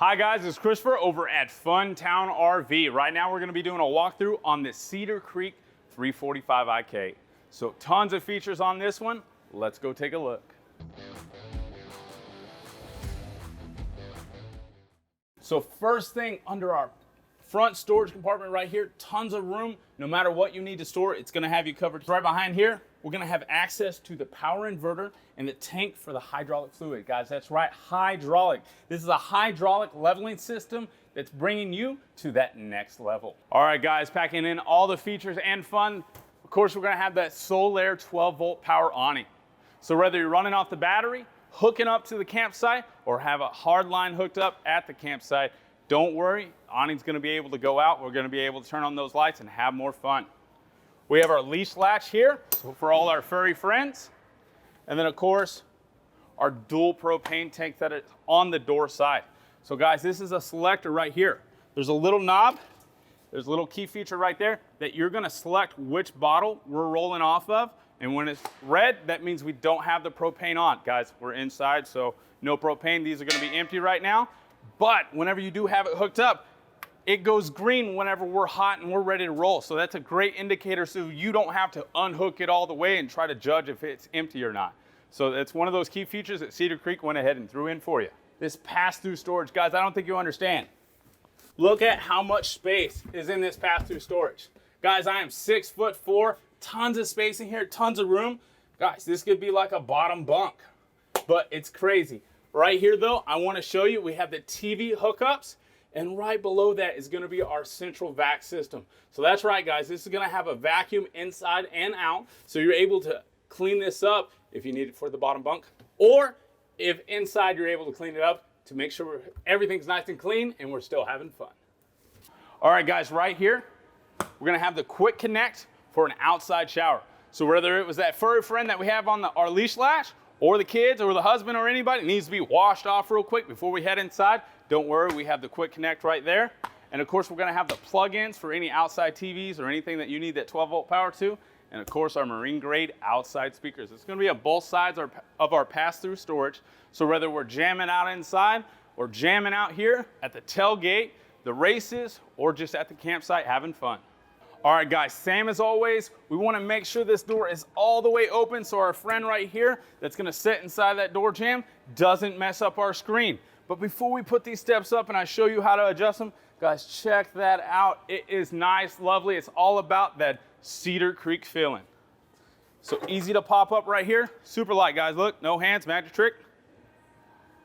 Hi guys, it's Christopher over at Funtown RV. Right now we're going to be doing a walkthrough on the Cedar Creek 345 IK. So tons of features on this one. Let's go take a look. So first thing, under our front storage compartment right here, tons of room. No matter what you need to store, it's going to have you covered. Right behind here, we're going to have access to the power inverter and the tank for the hydraulic fluid. Guys, that's right, hydraulic. This is a hydraulic leveling system that's bringing you to that next level. All right, guys, packing in all the features and fun. Of course, we're going to have that Solar 12-volt power awning. So whether you're running off the battery, hooking up to the campsite, or have a hard line hooked up at the campsite, don't worry, awning's going to be able to go out. We're going to be able to turn on those lights and have more fun. We have our leash latch here, so for all our furry friends. And then of course, our dual propane tank that is on the door side. So guys, this is a selector right here. There's a little knob, there's a little key feature right there that you're going to select which bottle we're rolling off of. And when it's red, that means we don't have the propane on. Guys, we're inside, so no propane. These are going to be empty right now. But whenever you do have it hooked up, it goes green whenever we're hot and we're ready to roll. So that's a great indicator, so you don't have to unhook it all the way and try to judge if it's empty or not. So that's one of those key features that Cedar Creek went ahead and threw in for you. This pass-through storage, guys, I don't think you understand. Look at how much space is in this pass-through storage. Guys, I am 6'4", tons of space in here, tons of room. Guys, this could be like a bottom bunk, but it's crazy. Right here though, I want to show you, we have the TV hookups, and right below that is going to be our central vac system. So that's right, guys, this is going to have a vacuum inside and out, so you're able to clean this up if you need it for the bottom bunk, or if inside you're able to clean it up to make sure everything's nice and clean and we're still having fun. All right, guys, right here, we're going to have the quick connect for an outside shower. So whether it was that furry friend that we have on our leash latch, or the kids, or the husband, or anybody, it needs to be washed off real quick before we head inside, don't worry, we have the quick connect right there. And of course, we're gonna have the plug-ins for any outside TVs or anything that you need that 12-volt power to. And of course, our marine grade outside speakers. It's gonna be on both sides of our pass-through storage. So whether we're jamming out inside or jamming out here at the tailgate, the races, or just at the campsite having fun. All right, guys, same as always, we want to make sure this door is all the way open so our friend right here that's going to sit inside that door jamb doesn't mess up our screen. But before we put these steps up and I show you how to adjust them, guys, check that out. It is nice, lovely. It's all about that Cedar Creek feeling. So easy to pop up right here. Super light, guys. Look, no hands, magic trick.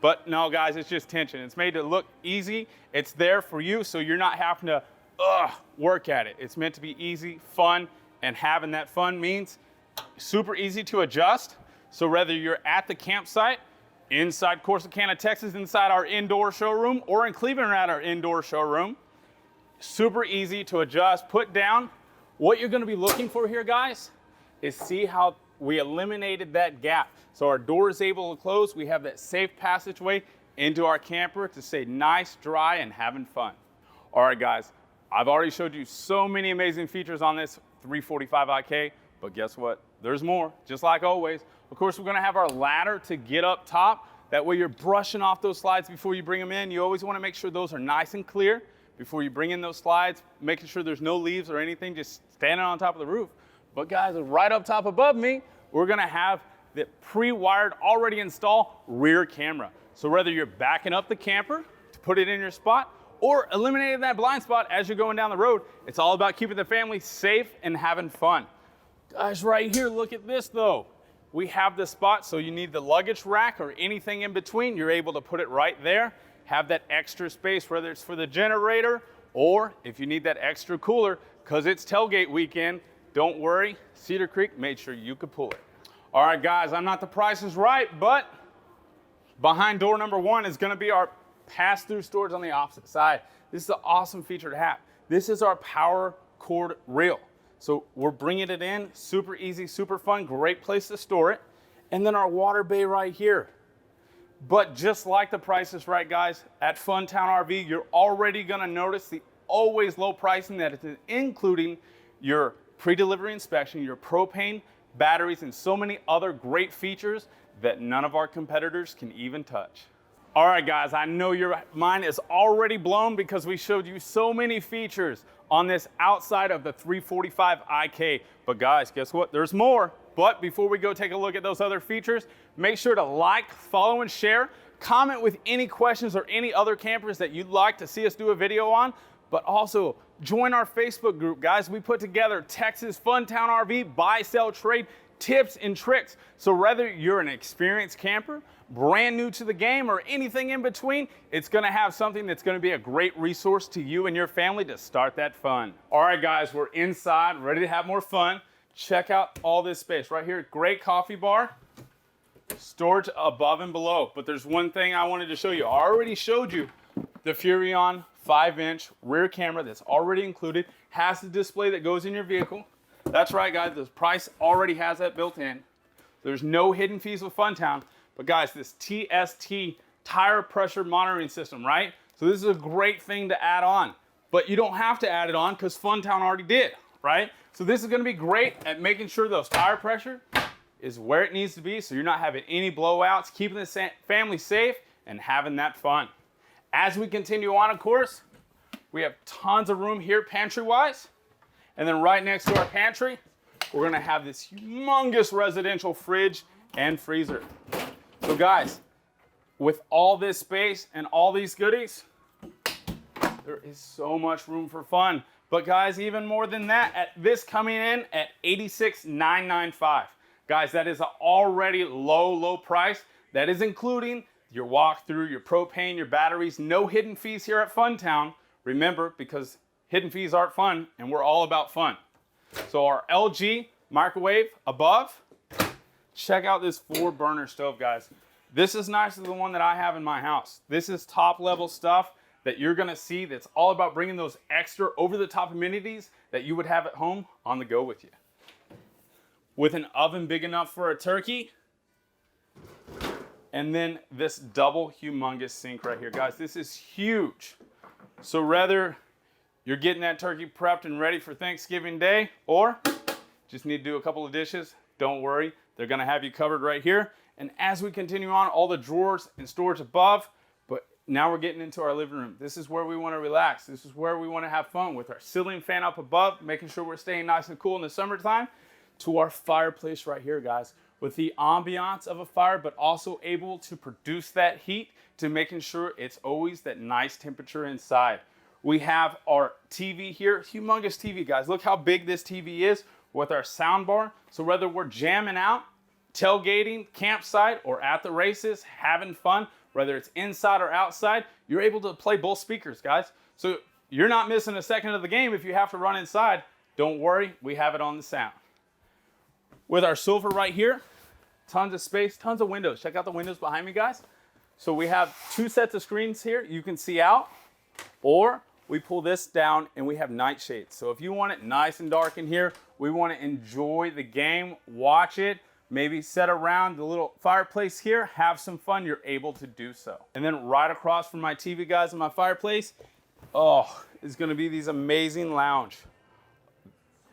But no, guys, it's just tension. It's made to look easy. It's there for you so you're not having to work at it. It's meant to be easy, fun, and having that fun means super easy to adjust. So whether you're at the campsite, inside Corsicana, Texas, inside our indoor showroom, or in Cleveland at our indoor showroom, super easy to adjust, put down. What you're gonna be looking for here, guys, is see how we eliminated that gap. So our door is able to close. We have that safe passageway into our camper to stay nice, dry, and having fun. All right, guys. I've already showed you so many amazing features on this 345 IK, but guess what? There's more, just like always. Of course, we're gonna have our ladder to get up top. That way you're brushing off those slides before you bring them in. You always wanna make sure those are nice and clear before you bring in those slides, making sure there's no leaves or anything, just standing on top of the roof. But guys, right up top above me, we're gonna have the pre-wired, already installed rear camera. So whether you're backing up the camper to put it in your spot, or eliminating that blind spot as you're going down the road, it's all about keeping the family safe and having fun. Guys, right here, look at this though. We have the spot, so you need the luggage rack or anything in between, you're able to put it right there, have that extra space, whether it's for the generator, or if you need that extra cooler, because it's tailgate weekend, don't worry, Cedar Creek made sure you could pull it. All right, guys, I'm not the Price is Right, but behind door number one is gonna be our pass-through storage on the opposite side. This is an awesome feature to have. This is our power cord reel. So we're bringing it in, super easy, super fun, great place to store it. And then our water bay right here. But just like the Price is Right, guys, at Funtown RV, you're already gonna notice the always low pricing that is including your pre-delivery inspection, your propane, batteries, and so many other great features that none of our competitors can even touch. All right, guys, I know your mind is already blown because we showed you so many features on this outside of the 345 IK. But guys, guess what? There's more. But before we go take a look at those other features, make sure to like, follow, and share. Comment with any questions or any other campers that you'd like to see us do a video on. But also join our Facebook group, guys. We put together Texas Funtown RV buy, sell, trade tips and tricks. So whether you're an experienced camper, brand new to the game, or anything in between, it's gonna have something that's gonna be a great resource to you and your family to start that fun. All right, guys, we're inside, ready to have more fun. Check out all this space right here. Great coffee bar, storage above and below. But there's one thing I wanted to show you. I already showed you the Furrion 5-inch rear camera that's already included, has the display that goes in your vehicle. That's right, guys, the price already has that built in. There's no hidden fees with Funtown. But guys, this TST tire pressure monitoring system, right? So this is a great thing to add on. But you don't have to add it on because Funtown already did, right? So this is gonna be great at making sure those tire pressure is where it needs to be so you're not having any blowouts, keeping the family safe, and having that fun. As we continue on, of course, we have tons of room here pantry-wise. And then right next to our pantry, we're gonna have this humongous residential fridge and freezer. So guys, with all this space and all these goodies, there is so much room for fun. But guys, even more than that, at this coming in at $86,995. Guys, that is an already low price. That is including your walkthrough, your propane, your batteries, no hidden fees here at Funtown. Remember, because hidden fees aren't fun, and we're all about fun. So our LG microwave above, check out this 4-burner stove, guys. This is nicer than the one that I have in my house. This is top level stuff that you're gonna see that's all about bringing those extra over-the-top amenities that you would have at home on the go with you. With an oven big enough for a turkey, and then this double humongous sink right here. Guys, this is huge. So whether you're getting that turkey prepped and ready for Thanksgiving Day, or just need to do a couple of dishes, don't worry, they're gonna have you covered right here. And as we continue on, all the drawers and storage above, but now we're getting into our living room. This is where we wanna relax. This is where we wanna have fun with our ceiling fan up above, making sure we're staying nice and cool in the summertime, to our fireplace right here, guys, with the ambiance of a fire, but also able to produce that heat to making sure it's always that nice temperature inside. We have our TV here, humongous TV, guys. Look how big this TV is with our sound bar. So whether we're jamming out, tailgating, campsite, or at the races, having fun, whether it's inside or outside, you're able to play both speakers, guys. So you're not missing a second of the game if you have to run inside. Don't worry, we have it on the sound. With our sofa right here, tons of space, tons of windows. Check out the windows behind me, guys. So we have 2 sets of screens here. You can see out, or we pull this down and we have night shades. So if you want it nice and dark in here, we want to enjoy the game, watch it, maybe sit around the little fireplace here, have some fun, you're able to do so. And then right across from my TV, guys, and my fireplace, is gonna be these amazing lounge.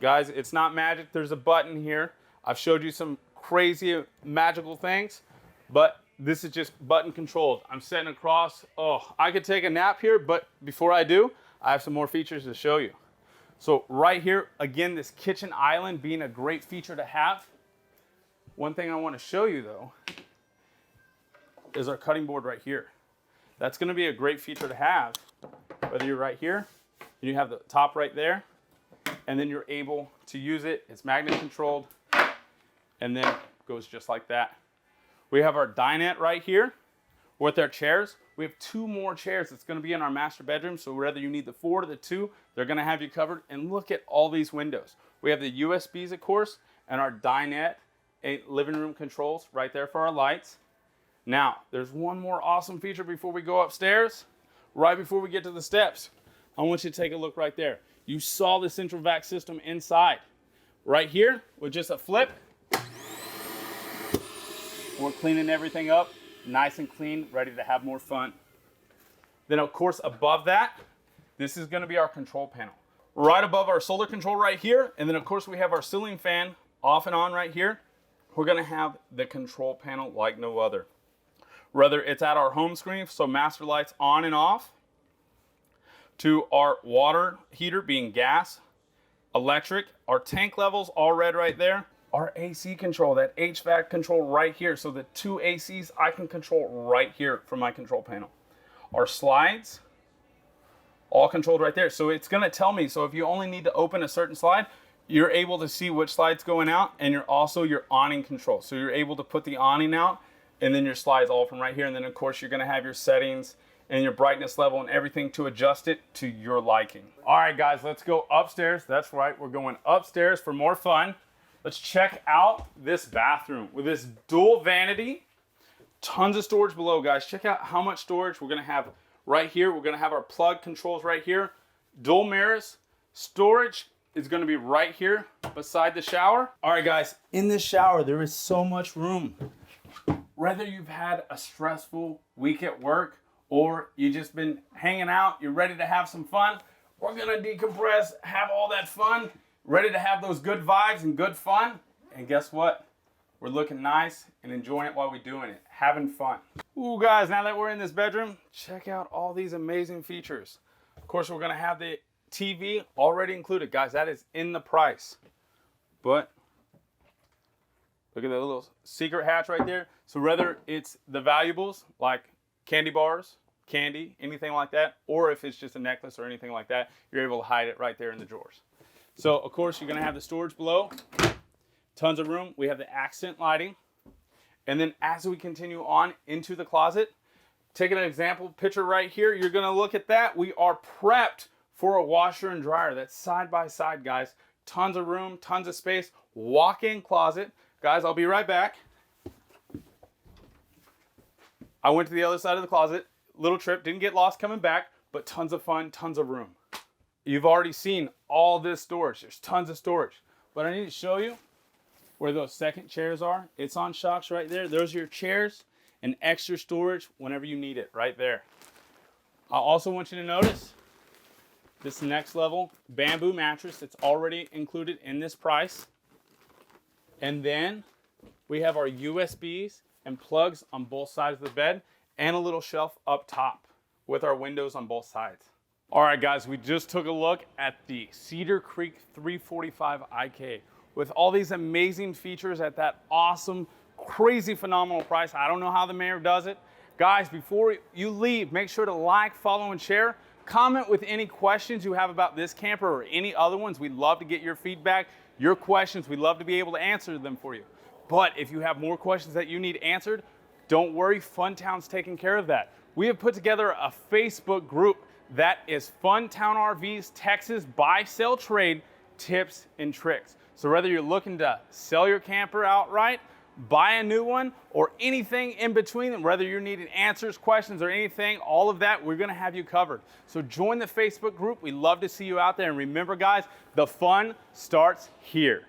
Guys, it's not magic, there's a button here. I've showed you some crazy magical things, but this is just button controlled. I'm sitting across, I could take a nap here, but before I do, I have some more features to show you. So right here, again, this kitchen island being a great feature to have. One thing I want to show you though, is our cutting board right here. That's gonna be a great feature to have, whether you're right here, and you have the top right there, and then you're able to use it. It's magnet controlled, and then goes just like that. We have our dinette right here with our chairs. We have 2 more chairs that's gonna be in our master bedroom, so whether you need the 4 or the 2, they're gonna have you covered. And look at all these windows. We have the USBs, of course, and our dinette living room controls right there for our lights. Now, there's one more awesome feature before we go upstairs. Right before we get to the steps, I want you to take a look right there. You saw the central vac system inside. Right here, with just a flip, we're cleaning everything up, nice and clean, ready to have more fun. Then of course, above that, this is gonna be our control panel. Right above our solar control right here, and then of course we have our ceiling fan off and on right here. We're gonna have the control panel like no other. whether it's at our home screen, so master lights on and off, to our water heater being gas, electric, our tank levels all red right there, our AC control, that HVAC control right here. So the 2 ACs I can control right here from my control panel. Our slides, all controlled right there. So it's gonna tell me, so if you only need to open a certain slide, you're able to see which slide's going out, and you're also your awning control. So you're able to put the awning out and then your slides all from right here. And then of course you're gonna have your settings and your brightness level and everything to adjust it to your liking. All right guys, let's go upstairs. That's right, we're going upstairs for more fun. Let's check out this bathroom with this dual vanity. Tons of storage below, guys. Check out how much storage we're gonna have right here. We're gonna have our plug controls right here. Dual mirrors. Storage is gonna be right here beside the shower. All right guys, in this shower, there is so much room. Whether you've had a stressful week at work or you just been hanging out, you're ready to have some fun, we're gonna decompress, have all that fun, ready to have those good vibes and good fun. And guess what? We're looking nice and enjoying it while we're doing it, having fun. Ooh guys, now that we're in this bedroom, check out all these amazing features. Of course, we're gonna have the TV already included. Guys, that is in the price. But look at the little secret hatch right there. So whether it's the valuables like candy bars, candy, anything like that, or if it's just a necklace or anything like that, you're able to hide it right there in the drawers. So of course you're gonna have the storage below, tons of room. We have the accent lighting. And then as we continue on into the closet, taking an example picture right here, you're gonna look at that. We are prepped for a washer and dryer. That's side by side, guys. Tons of room, tons of space, walk-in closet. Guys, I'll be right back. I went to the other side of the closet, little trip, didn't get lost coming back, but tons of fun, tons of room. You've already seen all this storage. There's tons of storage, but I need to show you where those second chairs are. It's on shocks right there. Those are your chairs and extra storage whenever you need it right there. I also want you to notice this next level bamboo mattress that's already included in this price. And then we have our USBs and plugs on both sides of the bed and a little shelf up top with our windows on both sides. All right, guys, we just took a look at the Cedar Creek 345 IK with all these amazing features at that awesome, crazy, phenomenal price. I don't know how the mayor does it. Guys, before you leave, make sure to like, follow, and share. Comment with any questions you have about this camper or any other ones. We'd love to get your feedback, your questions. We'd love to be able to answer them for you. But if you have more questions that you need answered, don't worry, Funtown's taking care of that. We have put together a Facebook group that is Funtown RVs Texas Buy, Sell, Trade Tips and Tricks. So whether you're looking to sell your camper outright, buy a new one, or anything in between, whether you're needing answers, questions, or anything, all of that, we're gonna have you covered. So join the Facebook group. We love to see you out there. And remember, guys, the fun starts here.